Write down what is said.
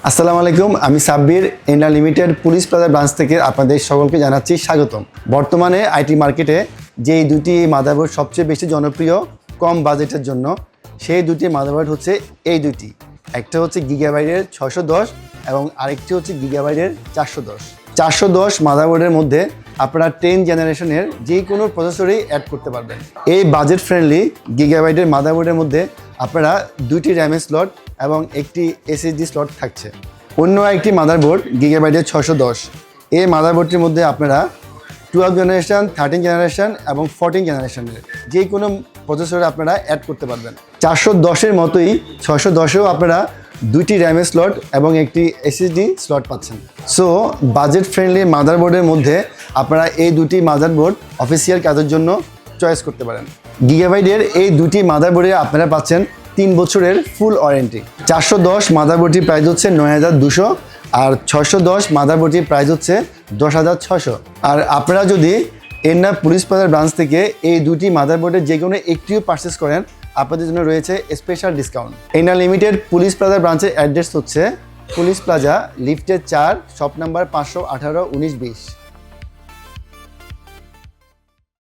আসসালামু আলাইকুম, আমি সাব্বির এন্ডা লিমিটেড পুলিশ প্লাজা ব্রাঞ্চ থেকে আপনাদের সকলকে জানাচ্ছি স্বাগতম। বর্তমানে আইটি মার্কেটে যেই দুটি মাদারবোর্ড সবচেয়ে বেশি জনপ্রিয় কম বাজেটের জন্য, সেই দুটি মাদারবোর্ড হচ্ছে এই দুটি। একটা হচ্ছে গিগাবাইটের 610 এবং আরেকটি হচ্ছে গিগাবাইটের 410। 410 মাদারবোর্ডের মধ্যে আপনারা 10 জেনারেশনের যে কোনো প্রসেসরই অ্যাড করতে পারবেন। এই বাজেট ফ্রেন্ডলি গিগাবাইটের মাদারবোর্ডের মধ্যে আপনারা দুটি র্যামের স্লট এবং একটি এসএসডি স্লট থাকছে। অন্য একটি মাদারবোর্ড গিগাবাইটের 610, এই মাদারবোর্ডটির মধ্যে আপনারা 12 জেনারেশন, 13 জেনারেশন এবং 14 জেনারেশনের যে কোনো প্রসেসরে আপনারা অ্যাড করতে পারবেন। 410-এর মতোই 610-এও আপনারা দুইটি র্যামের স্লট এবং একটি এসএসডি স্লট পাচ্ছেন। সো বাজেট ফ্রেন্ডলি মাদারবোর্ডের মধ্যে আপনারা এই দুটি মাদারবোর্ড অফিসিয়াল কাজের জন্য চয়েস করতে পারেন। গিগাবাইটের এই দুটি মাদারবোর্ডে আপনারা পাচ্ছেন 3 বছরের ফুল ওয়ারেন্টি। 410 মাদারবোর্ডটির প্রাইস হচ্ছে 9200 আর 610 মাদারবোর্ডটির প্রাইস হচ্ছে 10600। আর আপনারা যদি এন্না পুলিশ প্লাজার ব্রাঞ্চ থেকে এই দুটি মাদারবোর্ডের যে কোনো একটিও পারচেস করেন, আপনাদের জন্য রয়েছে স্পেশাল ডিসকাউন্ট। এন্না লিমিটেড পুলিশ প্লাজা ব্রাঞ্চের অ্যাড্রেস হচ্ছে পুলিশ প্লাজা, লিফটের 4, শপ নাম্বার 518, 19, 20।